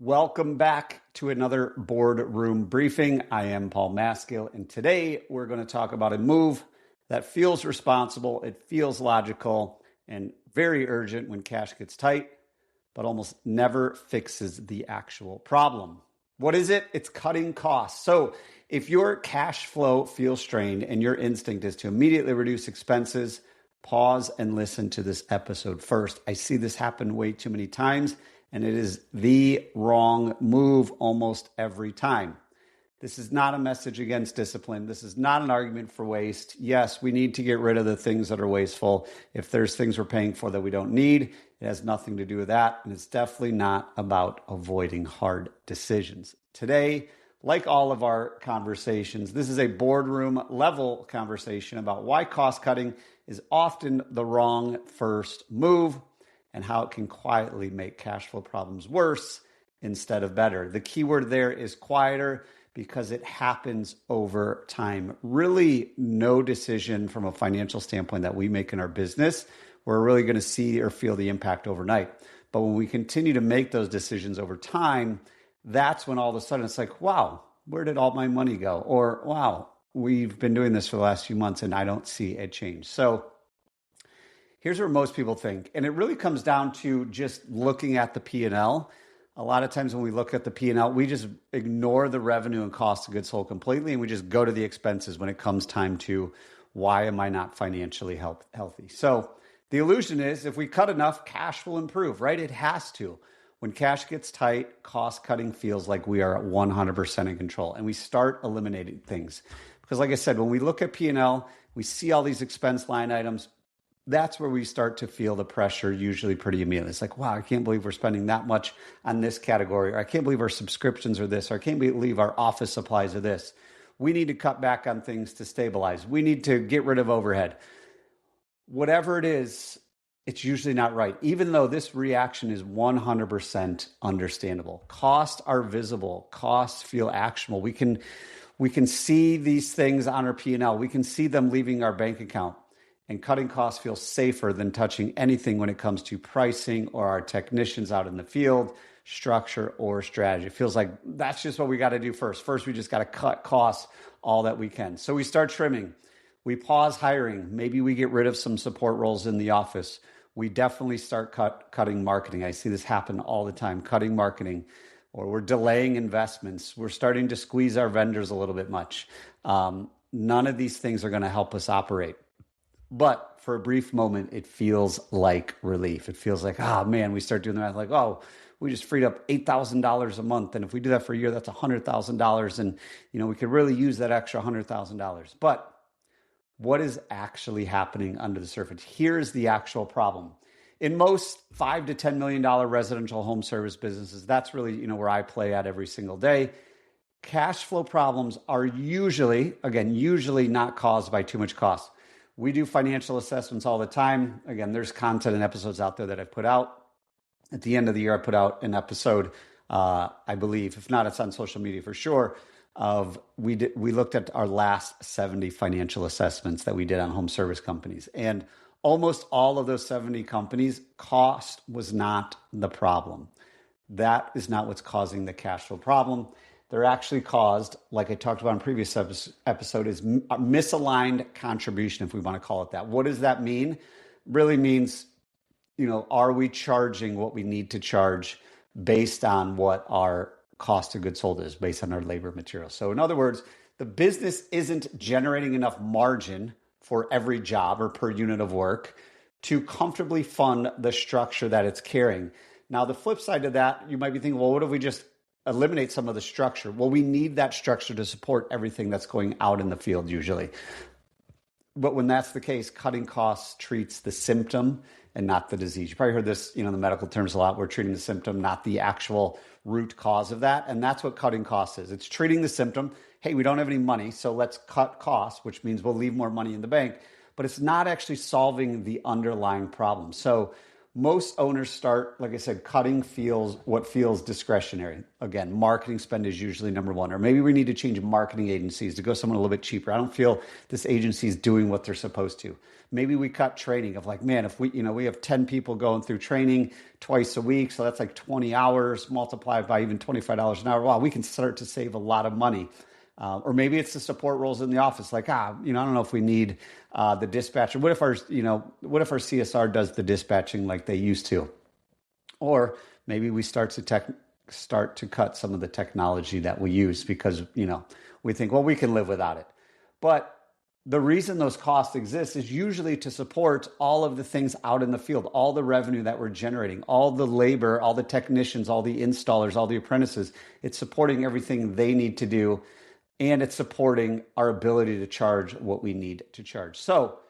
Welcome back to another boardroom briefing. I am Paul Maskill, and today we're going to talk about a move that feels responsible, it feels logical, and very urgent when cash gets tight, but almost never fixes the actual problem. What is it? It's cutting costs. So if your cash flow feels strained and your instinct is to immediately reduce expenses, pause and listen to this episode first. I see this happen way too many times, and it is the wrong move almost every time. This is not a message against discipline. This is not an argument for waste. Yes, we need to get rid of the things that are wasteful. If there's things we're paying for that we don't need, it has nothing to do with that. And it's definitely not about avoiding hard decisions. Today, like all of our conversations, this is a boardroom level conversation about why cost cutting is often the wrong first move and how it can quietly make cash flow problems worse instead of better. The key word there is quieter because it happens over time. Really, no decision from a financial standpoint that we make in our business, we're really going to see or feel the impact overnight. But when we continue to make those decisions over time, that's when all of a sudden it's like, wow, where did all my money go? Or, wow, we've been doing this for the last few months and I don't see a change. So here's where most people think, and it really comes down to just looking at the P&L. A lot of times when we look at the P&L, we just ignore the revenue and cost of goods sold completely, and we just go to the expenses when it comes time to why am I not financially healthy? So the illusion is if we cut enough, cash will improve, right? It has to. When cash gets tight, cost cutting feels like we are 100% in control, and we start eliminating things. Because like I said, when we look at P&L, we see all these expense line items. That's where we start to feel the pressure usually pretty immediately. It's like, wow, I can't believe we're spending that much on this category. Or I can't believe our subscriptions are this. Or I can't believe our office supplies are this. We need to cut back on things to stabilize. We need to get rid of overhead. Whatever it is, it's usually not right, even though this reaction is 100% understandable. Costs are visible. Costs feel actionable. We can see these things on our P&L. We can see them leaving our bank account. And cutting costs feels safer than touching anything when it comes to pricing or our technicians out in the field, structure, or strategy. It feels like that's just what we got to do first. First, we just got to cut costs all that we can. So we start trimming. We pause hiring. Maybe we get rid of some support roles in the office. We definitely start cutting marketing. I see this happen all the time, cutting marketing, or we're delaying investments. We're starting to squeeze our vendors a little bit much. None of these things are going to help us operate. But for a brief moment, it feels like relief. It feels like, oh man, we start doing the math like, oh, we just freed up $8,000 a month. And if we do that for a year, that's $100,000. And, we could really use that extra $100,000. But what is actually happening under the surface? Here's the actual problem. In most $5 to $10 million residential home service businesses, that's really, where I play at every single day. Cash flow problems are usually not caused by too much cost. We do financial assessments all the time. Again, there's content and episodes out there that I've put out. At the end of the year, I put out an episode, I believe, if not, it's on social media for sure, we looked at our last 70 financial assessments that we did on home service companies. And almost all of those 70 companies, cost was not the problem. That is not what's causing the cash flow problem. They're actually caused, like I talked about in previous episode, is misaligned contribution, if we want to call it that. What does that mean? Really means, are we charging what we need to charge based on what our cost of goods sold is, based on our labor materials? So in other words, the business isn't generating enough margin for every job or per unit of work to comfortably fund the structure that it's carrying. Now, the flip side of that, you might be thinking, well, what if we just eliminate some of the structure? Well, we need that structure to support everything that's going out in the field usually. But when that's the case, cutting costs treats the symptom and not the disease. You probably heard this, in the medical terms a lot. We're treating the symptom, not the actual root cause of that. And that's what cutting costs is. It's treating the symptom. Hey, we don't have any money, so let's cut costs, which means we'll leave more money in the bank. But it's not actually solving the underlying problem. So most owners start, like I said, cutting what feels discretionary. Again, marketing spend is usually number one. Or maybe we need to change marketing agencies to go someone a little bit cheaper. I don't feel this agency is doing what they're supposed to. Maybe we cut training of like, man, if we have 10 people going through training twice a week, so that's like 20 hours multiplied by even $25 an hour. Wow, we can start to save a lot of money. Or maybe it's the support roles in the office. Like, I don't know if we need the dispatcher. What if our CSR does the dispatching like they used to? Or maybe we start to cut some of the technology that we use because, we think, well, we can live without it. But the reason those costs exist is usually to support all of the things out in the field, all the revenue that we're generating, all the labor, all the technicians, all the installers, all the apprentices. It's supporting everything they need to do. And it's supporting our ability to charge what we need to charge. So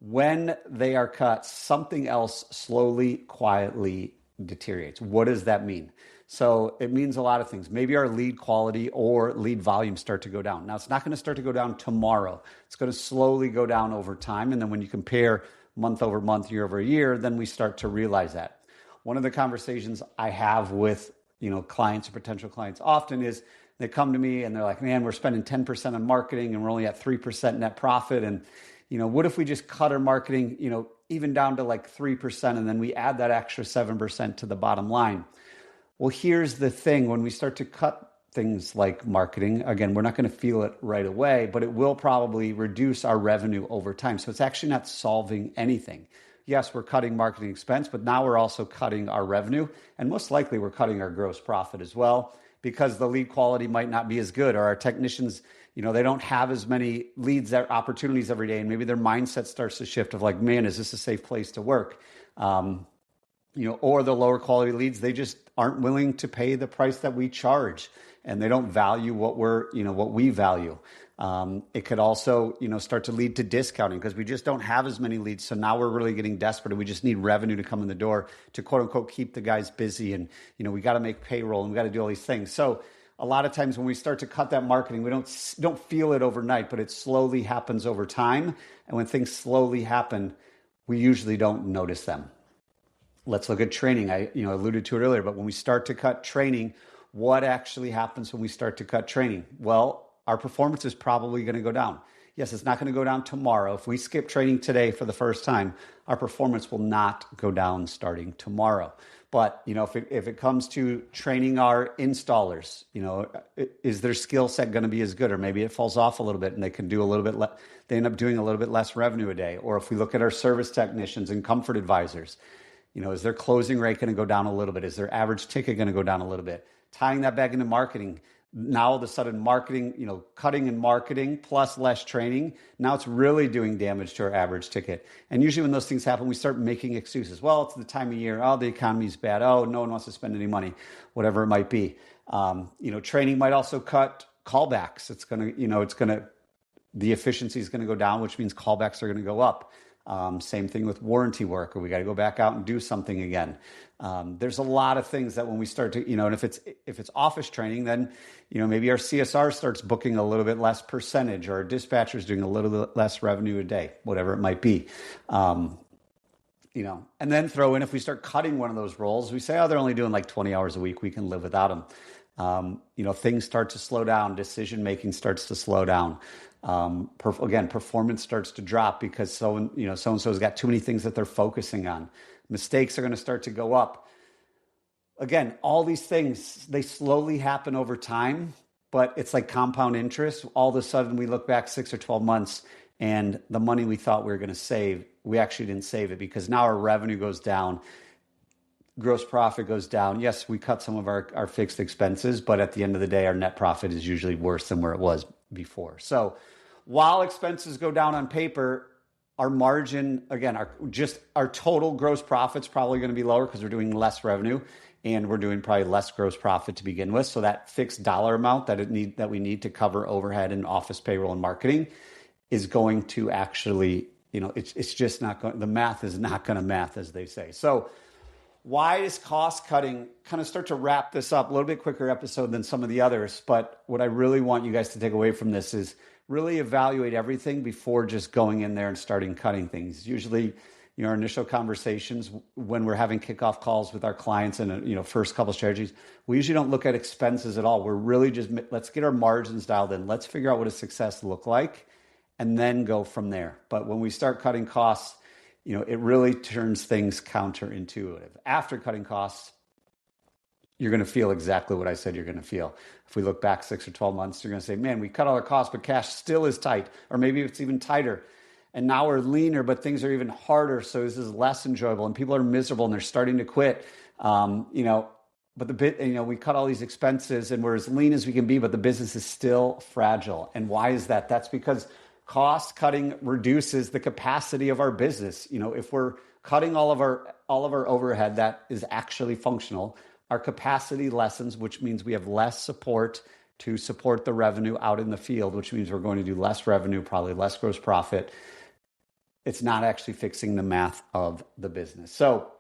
when they are cut, something else slowly, quietly deteriorates. What does that mean? So it means a lot of things. Maybe our lead quality or lead volume start to go down. Now, it's not going to start to go down tomorrow. It's going to slowly go down over time. And then when you compare month over month, year over year, then we start to realize that. One of the conversations I have with clients or potential clients often is they come to me and they're like, man, we're spending 10% on marketing and we're only at 3% net profit. And, what if we just cut our marketing, even down to like 3% and then we add that extra 7% to the bottom line? Well, here's the thing. When we start to cut things like marketing, again, we're not going to feel it right away, but it will probably reduce our revenue over time. So it's actually not solving anything. Yes, we're cutting marketing expense, but now we're also cutting our revenue. And most likely we're cutting our gross profit as well, because the lead quality might not be as good, or our technicians, they don't have as many leads, opportunities every day. And maybe their mindset starts to shift of like, man, is this a safe place to work? Or the lower quality leads, they just aren't willing to pay the price that we charge, and they don't value what we value. It could also, start to lead to discounting because we just don't have as many leads. So now we're really getting desperate and we just need revenue to come in the door to quote unquote keep the guys busy. And, we got to make payroll and we got to do all these things. So a lot of times when we start to cut that marketing, we don't feel it overnight, but it slowly happens over time. And when things slowly happen, we usually don't notice them. Let's look at training. I alluded to it earlier, but when we start to cut training, what actually happens when we start to cut training? Well, our performance is probably going to go down. Yes, it's not going to go down tomorrow. If we skip training today for the first time, our performance will not go down starting tomorrow. But, if it comes to training our installers, is their skill set going to be as good? Or maybe it falls off a little bit and they can do a little bit they end up doing a little bit less revenue a day. Or if we look at our service technicians and comfort advisors, is their closing rate going to go down a little bit? Is their average ticket going to go down a little bit? Tying that back into marketing, now all of a sudden marketing, cutting in marketing plus less training, now it's really doing damage to our average ticket. And usually when those things happen, we start making excuses. Well, it's the time of year. Oh, the economy's bad. Oh, no one wants to spend any money, whatever it might be. Training might also cut callbacks. It's going to, the efficiency is going to go down, which means callbacks are going to go up. Same thing with warranty work, or we got to go back out and do something again. There's a lot of things that when we start to, and if it's office training, then, maybe our CSR starts booking a little bit less percentage, or our dispatcher's doing a little bit less revenue a day, whatever it might be. And then throw in, if we start cutting one of those roles, we say, oh, they're only doing like 20 hours a week. We can live without them. Things start to slow down. Decision-making starts to slow down. Performance starts to drop because so-and-so's got too many things that they're focusing on. Mistakes are going to start to go up. Again, all these things, they slowly happen over time, but it's like compound interest. All of a sudden we look back 6 or 12 months and the money we thought we were going to save, we actually didn't save it because now our revenue goes down. Gross profit goes down. Yes, we cut some of our fixed expenses, but at the end of the day, our net profit is usually worse than where it was before. So while expenses go down on paper, our margin, again, our total gross profit's probably going to be lower because we're doing less revenue and we're doing probably less gross profit to begin with. So that fixed dollar amount that we need to cover overhead and office payroll and marketing is going to actually, it's just not going, the math is not going to math, as they say. So why is cost cutting, kind of start to wrap this up, a little bit quicker episode than some of the others, but what I really want you guys to take away from this is really evaluate everything before just going in there and starting cutting things. Usually, our initial conversations when we're having kickoff calls with our clients and, first couple strategies, we usually don't look at expenses at all. We're really just, let's get our margins dialed in. Let's figure out what a success look like and then go from there. But when we start cutting costs, it really turns things counterintuitive. After cutting costs, you're going to feel exactly what I said you're going to feel. If we look back 6 or 12 months, you're going to say, man, we cut all our costs, but cash still is tight. Or maybe it's even tighter. And now we're leaner, but things are even harder. So this is less enjoyable and people are miserable and they're starting to quit. But we cut all these expenses and we're as lean as we can be, but the business is still fragile. And why is that? That's because cost cutting reduces the capacity of our business. If we're cutting all of our overhead that is actually functional, our capacity lessens, which means we have less support to support the revenue out in the field, which means we're going to do less revenue, probably less gross profit. It's not actually fixing the math of the business. So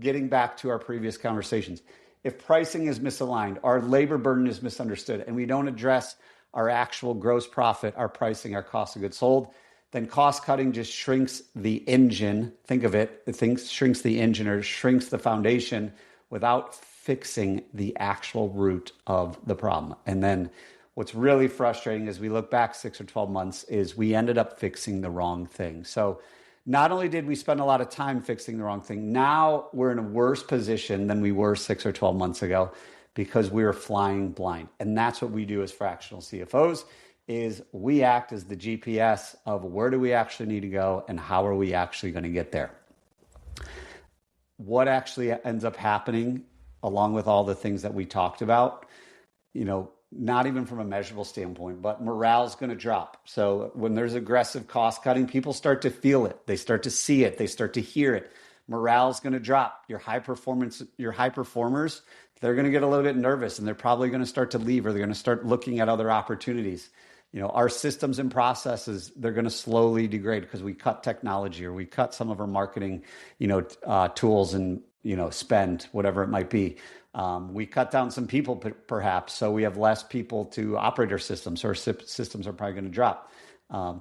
getting back to our previous conversations, if pricing is misaligned, our labor burden is misunderstood, and we don't address our actual gross profit, our pricing, our cost of goods sold, then cost cutting just shrinks the engine. Think of it, shrinks the engine or shrinks the foundation without fixing the actual root of the problem. And then what's really frustrating as we look back 6 or 12 months is we ended up fixing the wrong thing. So not only did we spend a lot of time fixing the wrong thing, now we're in a worse position than we were 6 or 12 months ago because we were flying blind. And that's what we do as fractional CFOs, is we act as the GPS of where do we actually need to go and how are we actually going to get there. What actually ends up happening along with all the things that we talked about, not even from a measurable standpoint, but morale is going to drop. So when there's aggressive cost cutting, people start to feel it. They start to see it. They start to hear it. Morale is going to drop. Your high performers, they're going to get a little bit nervous and they're probably going to start to leave, or they're going to start looking at other opportunities. Our systems and processes, they're going to slowly degrade because we cut technology or we cut some of our marketing, tools and, spend, whatever it might be. We cut down some people perhaps, so we have less people to operate our systems. So our systems are probably going to drop.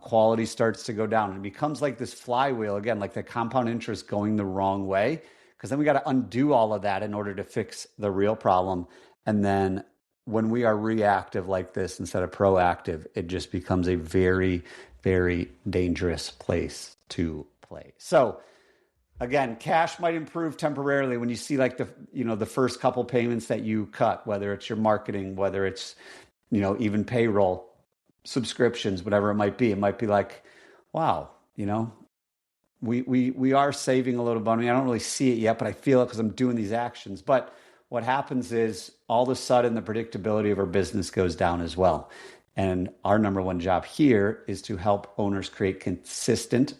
Quality starts to go down. It becomes like this flywheel, again, like the compound interest going the wrong way, because then we got to undo all of that in order to fix the real problem. And then when we are reactive like this instead of proactive, it just becomes a very, very dangerous place to play. So again, cash might improve temporarily when you see like the first couple payments that you cut, whether it's your marketing, whether it's, even payroll, subscriptions, whatever it might be. It might be like, wow, we are saving a little money. I don't really see it yet, but I feel it because I'm doing these actions. But what happens is all of a sudden the predictability of our business goes down as well. And our number one job here is to help owners create consistent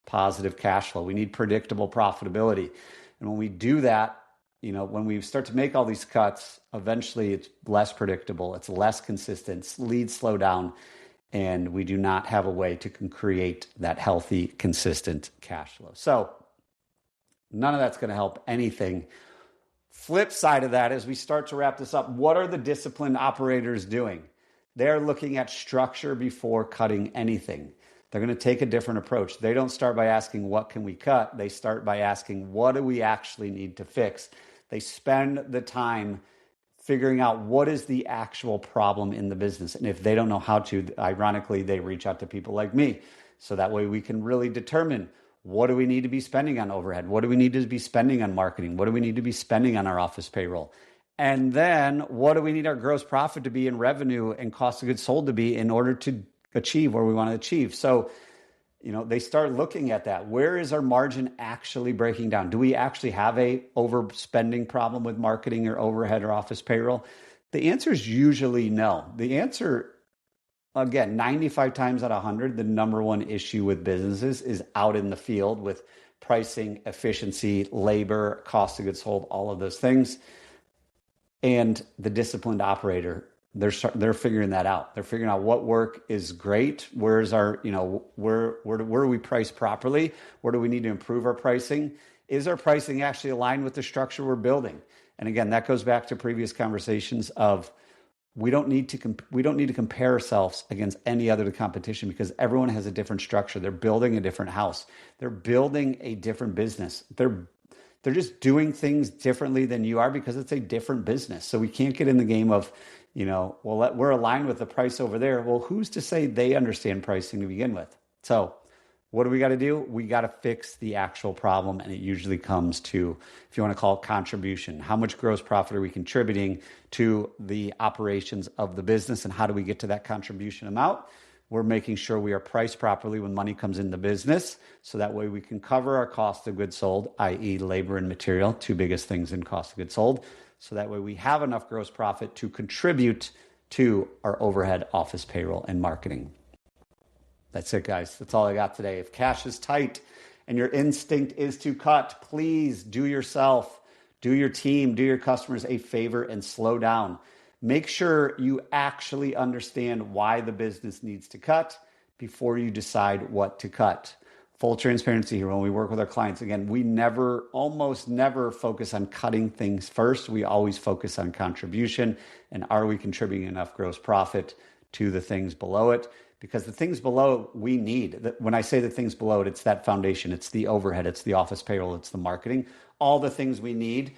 positive cash flow. We need predictable profitability. And when we do that, when we start to make all these cuts, eventually it's less predictable, it's less consistent, leads slow down, and we do not have a way to create that healthy, consistent cash flow. So none of that's going to help anything. Flip side of that, as we start to wrap this up, what are the disciplined operators doing? They're looking at structure before cutting anything. They're going to take a different approach. They don't start by asking, what can we cut? They start by asking, what do we actually need to fix? They spend the time figuring out what is the actual problem in the business. And if they don't know how to, ironically, they reach out to people like me. So that way we can really determine, what do we need to be spending on overhead? What do we need to be spending on marketing? What do we need to be spending on our office payroll? And then what do we need our gross profit to be in revenue and cost of goods sold to be in order to achieve where we want to achieve? So, they start looking at that. Where is our margin actually breaking down? Do we actually have a overspending problem with marketing or overhead or office payroll? The answer is usually no. The answer, again, 95 times out of 100, the number one issue with businesses is out in the field with pricing, efficiency, labor, cost of goods sold, all of those things. And the disciplined operator, they're figuring that out. They're figuring out what work is great. Where's our, where do we price properly? Where do we need to improve our pricing? Is our pricing actually aligned with the structure we're building? And again, that goes back to previous conversations of we don't need to compare ourselves against any other competition because everyone has a different structure. They're building a different house. They're building a different business. They're just doing things differently than you are because it's a different business. So we can't get in the game of, we're aligned with the price over there. Well, who's to say they understand pricing to begin with? So what do we got to do? We got to fix the actual problem. And it usually comes to, if you want to call it contribution, how much gross profit are we contributing to the operations of the business? And how do we get to that contribution amount? We're making sure we are priced properly when money comes in the business. So that way we can cover our cost of goods sold, i.e. labor and material, two biggest things in cost of goods sold. So that way we have enough gross profit to contribute to our overhead, office, payroll, and marketing. That's it, guys. That's all I got today. If cash is tight and your instinct is to cut, please do yourself, do your team, do your customers a favor and slow down. Make sure you actually understand why the business needs to cut before you decide what to cut. Full transparency here. When we work with our clients, again, we almost never focus on cutting things first. We always focus on contribution and are we contributing enough gross profit to the things below it? Because the things below we need, when I say the things below it, it's that foundation, it's the overhead, it's the office payroll, it's the marketing, all the things we need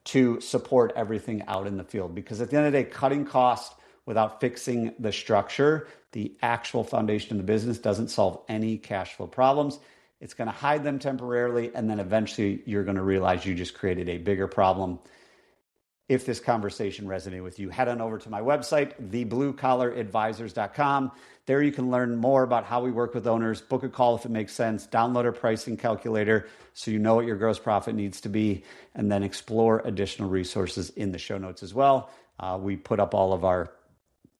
to support everything out in the field. Because at the end of the day, cutting costs without fixing the structure, the actual foundation of the business doesn't solve any cash flow problems. It's going to hide them temporarily, and then eventually you're going to realize you just created a bigger problem. If this conversation resonated with you, head on over to my website, thebluecollaradvisors.com. There you can learn more about how we work with owners, book a call if it makes sense, download our pricing calculator so you know what your gross profit needs to be, and then explore additional resources in the show notes as well. We put up all of our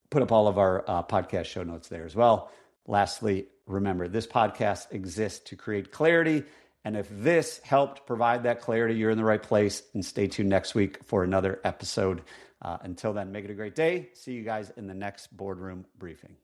podcast show notes there as well. Lastly, remember, this podcast exists to create clarity. And if this helped provide that clarity, you're in the right place. And stay tuned next week for another episode. Until then, make it a great day. See you guys in the next boardroom briefing.